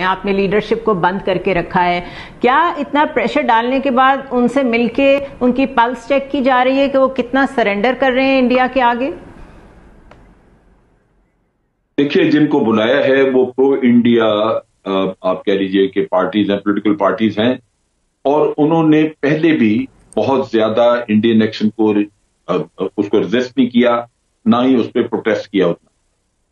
آپ نے لیڈرشپ کو بند کر کے رکھا ہے، کیا اتنا پریشر ڈالنے کے بعد ان سے مل کے ان کی پلس چیک کی جا رہی ہے کہ وہ کتنا سرنڈر کر رہے ہیں انڈیا کے آگے؟ دیکھیے، جن کو بلایا ہے وہ پرو انڈیا آپ کہہ لیجئے کہ پارٹیز ہیں، پولیٹیکل پارٹیز ہیں، اور انہوں نے پہلے بھی بہت زیادہ انڈین ایکشن کو اس کو ریزسٹ نہیں کیا، نہ ہی اس پہ پروٹیسٹ کیا اتنا۔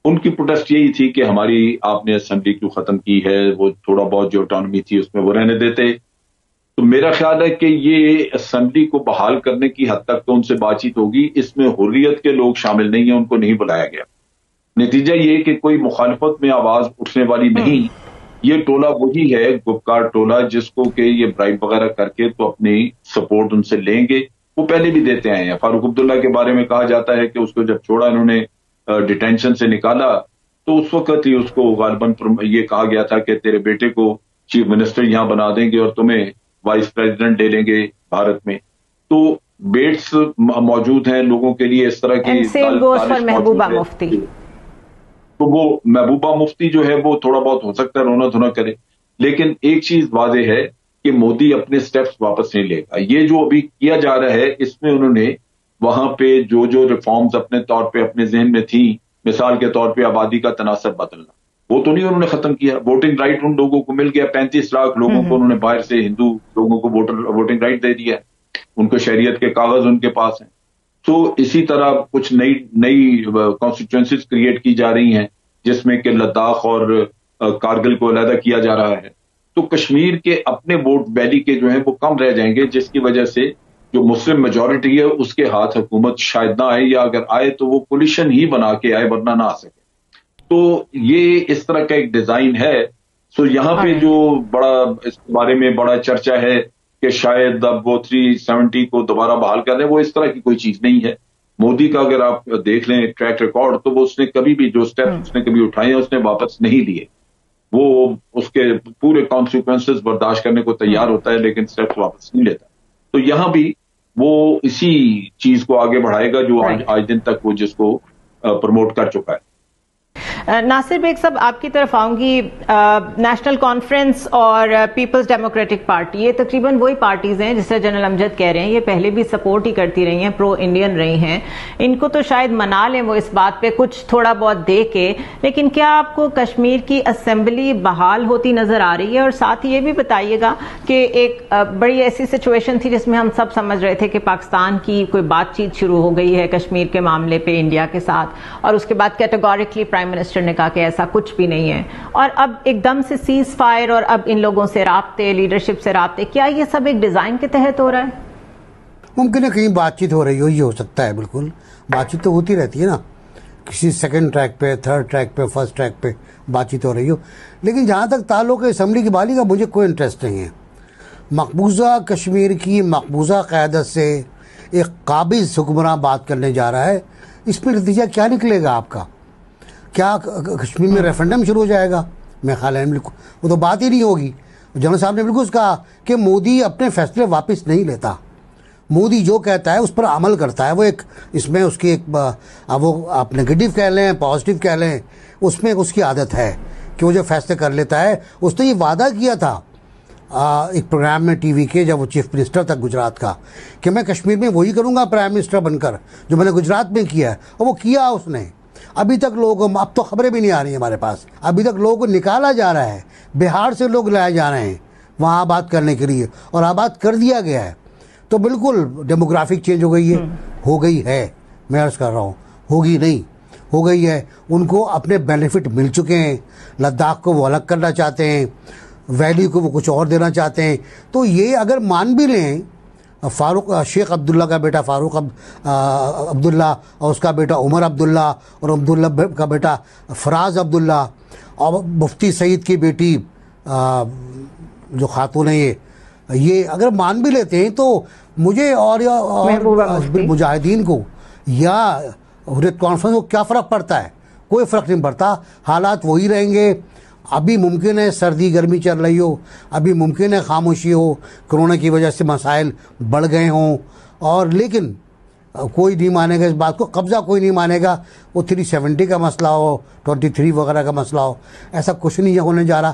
ان کی پروٹیسٹ یہی تھی کہ ہماری آپ نے اسمبلی کیوں ختم کی ہے، وہ تھوڑا بہت جو اٹانومی تھی اس میں وہ رہنے دیتے۔ تو میرا خیال ہے کہ یہ اسمبلی کو بحال کرنے کی حد تک تو ان سے بات چیت ہوگی، اس میں حریت کے لوگ شامل نہیں ہیں، ان کو نہیں بلایا گیا۔ نتیجہ یہ کہ کوئی مخالفت میں آواز اٹھنے والی نہیں۔ یہ ٹولہ وہی ہے، گپکار ٹولہ، جس کو کہ یہ برائب وغیرہ کر کے تو اپنی سپورٹ ان سے لیں گے، وہ پہلے بھی دیتے آئے ہیں۔ فاروق عبداللہ کے بارے میں کہا جاتا ہے کہ اس کو جب چھوڑا انہوں نے، ڈیٹینشن سے نکالا، تو اس وقت ہی اس کو غالباً یہ کہا گیا تھا کہ تیرے بیٹے کو چیف منسٹر یہاں بنا دیں گے اور تمہیں وائس پریزیڈنٹ لے لیں گے بھارت میں۔ تو بیٹس موجود ہیں لوگوں کے لیے اس طرح کی، محبوبہ مفتی، تو وہ محبوبہ مفتی جو ہے وہ تھوڑا بہت ہو سکتا ہے رونا دھونا کرے، لیکن ایک چیز واضح ہے کہ مودی اپنے سٹیپس واپس نہیں لے گا۔ یہ جو ابھی کیا جا رہا ہے، اس میں انہوں نے وہاں پہ جو ریفارمز اپنے طور پہ اپنے ذہن میں تھیں، مثال کے طور پہ آبادی کا تناسب بدلنا، وہ تو نہیں انہوں نے ختم کیا۔ ووٹنگ رائٹ ان لوگوں کو مل گیا، 35 لاکھ لوگوں کو انہوں نے باہر سے ہندو لوگوں کو ووٹنگ رائٹ دے دیا، ان کو شہریت کے کاغذ ان کے پاس ہیں۔ تو اسی طرح کچھ نئی کانسٹیٹوئنسیز کریٹ کی جا رہی ہیں، جس میں کہ لداخ اور کارگل کو علیحدہ کیا جا رہا ہے۔ تو کشمیر کے اپنے ووٹ ویلی کے جو ہیں وہ کم رہ جائیں گے، جس کی وجہ سے جو مسلم میجورٹی ہے اس کے ہاتھ حکومت شاید نہ آئے، یا اگر آئے تو وہ کولیشن ہی بنا کے آئے، ورنہ نہ آ سکے۔ تو یہ اس طرح کا ایک ڈیزائن ہے۔ سو یہاں پہ جو بڑا اس بارے میں بڑا چرچا ہے کہ شاید اب وہ 370 کو دوبارہ بحال کر دیں، وہ اس طرح کی کوئی چیز نہیں ہے۔ مودی کا اگر آپ دیکھ لیں ٹریک ریکارڈ، تو وہ اس نے کبھی بھی جو سٹیپ اس نے کبھی اٹھائے ہیں اس نے واپس نہیں لیے۔ وہ اس کے پورے کانسیکوینسز برداشت کرنے کو تیار ہوتا ہے، لیکن سٹیپس واپس نہیں لیتا۔ تو یہاں بھی وہ اسی چیز کو آگے بڑھائے گا جو آج دن تک وہ جس کو پروموٹ کر چکا ہے۔ ناصر بیگ صاحب، آپ کی طرف آؤں گی۔ نیشنل کانفرنس اور پیپلز ڈیموکریٹک پارٹی، یہ تقریباً وہی پارٹیز ہیں جس سے جنرل امجد کہہ رہے ہیں، یہ پہلے بھی سپورٹ ہی کرتی رہی ہیں، پرو انڈین رہی ہیں۔ ان کو تو شاید منا لیں وہ اس بات پہ کچھ تھوڑا بہت دے کے، لیکن کیا آپ کو کشمیر کی اسمبلی بحال ہوتی نظر آ رہی ہے؟ اور ساتھ ہی یہ بھی بتائیے گا کہ ایک بڑی ایسی سچویشن تھی جس میں ہم سب سمجھ رہے تھے کہ پاکستان کی کوئی بات چیت شروع ہو گئی ہے کشمیر کے معاملے پہ انڈیا کے ساتھ، اور اس کے بعد کیٹیگوریکلی پرائم منسٹر نے کہا کہ ایسا کچھ بھی نہیں ہے، اور اب ایک دم سے سیز فائر اور اب ان لوگوں سے رابطے، لیڈرشپ سے رابطے، کیا یہ سب ایک ڈیزائن کے تحت ہو رہا ہے؟ ممکن ہے کہیں بات چیت ہو رہی ہو، یہ ہو سکتا ہے، بالکل بات چیت تو ہوتی رہتی ہے نا، کسی سیکنڈ ٹریک پہ، تھرڈ ٹریک پہ، فرسٹ ٹریک پہ بات چیت ہو رہی ہو۔ لیکن جہاں تک تعلق ہے اسمبلی کی بحالی کا، مجھے کوئی انٹرسٹ نہیں ہے۔ مقبوضہ کشمیر کی مقبوضہ قیادت سے ایک قابض حکمراں بات کرنے جا رہا ہے، اس پہ نتیجہ کیا نکلے گا آپ کا؟ کیا کشمیر میں ریفرنڈم شروع ہو جائے گا؟ میں خیال ہے وہ تو بات ہی نہیں ہوگی۔ جنرل صاحب نے بالکل کہا کہ مودی اپنے فیصلے واپس نہیں لیتا، مودی جو کہتا ہے اس پر عمل کرتا ہے۔ وہ ایک اس میں اس کی ایک وہ آپ نگیٹو کہہ لیں پازیٹیو کہہ لیں، اس میں اس کی عادت ہے کہ وہ جو فیصلے کر لیتا ہے۔ اس نے یہ وعدہ کیا تھا ایک پروگرام میں ٹی وی کے، جب وہ چیف منسٹر تھا گجرات کا، کہ میں کشمیر میں وہی کروں گا پرائم منسٹر بن کر جو میں نے گجرات میں کیا ہے، اور وہ کیا اس نے۔ ابھی تک لوگوں کو، اب تو خبریں بھی نہیں آ رہی ہیں ہمارے پاس، ابھی تک لوگوں کو نکالا جا رہا ہے، بہار سے لوگ لائے جا رہے ہیں وہاں آباد کرنے کے لیے، اور آباد کر دیا گیا ہے۔ تو بالکل ڈیموگرافک چینج ہو گئی ہے، ہو گئی ہے، میں عرض کر رہا ہوں ہوگی نہیں، ہو گئی ہے۔ ان کو اپنے بینیفٹ مل چکے ہیں، لداخ کو وہ الگ کرنا چاہتے ہیں، ویلی کو وہ کچھ اور دینا چاہتے ہیں۔ تو یہ اگر مان بھی لیں، فاروق شیخ عبداللہ کا بیٹا فاروق عبداللہ اور اس کا بیٹا عمر عبداللہ اور عبداللہ کا بیٹا فراز عبداللہ اور مفتی سعید کی بیٹی جو خاتون ہے، یہ اگر مان بھی لیتے ہیں تو مجھے اور مجاہدین کو یا حریت کانفرنس کو کیا فرق پڑتا ہے؟ کوئی فرق نہیں پڑتا، حالات وہی رہیں گے۔ ابھی ممکن ہے سردی گرمی چل رہی ہو، ابھی ممکن ہے خاموشی ہو، کرونا کی وجہ سے مسائل بڑھ گئے ہوں، اور لیکن کوئی نہیں مانے گا اس بات کو، قبضہ کوئی نہیں مانے گا۔ وہ 370 کا مسئلہ ہو، 23 وغیرہ کا مسئلہ ہو، ایسا کچھ نہیں ہونے جا رہا۔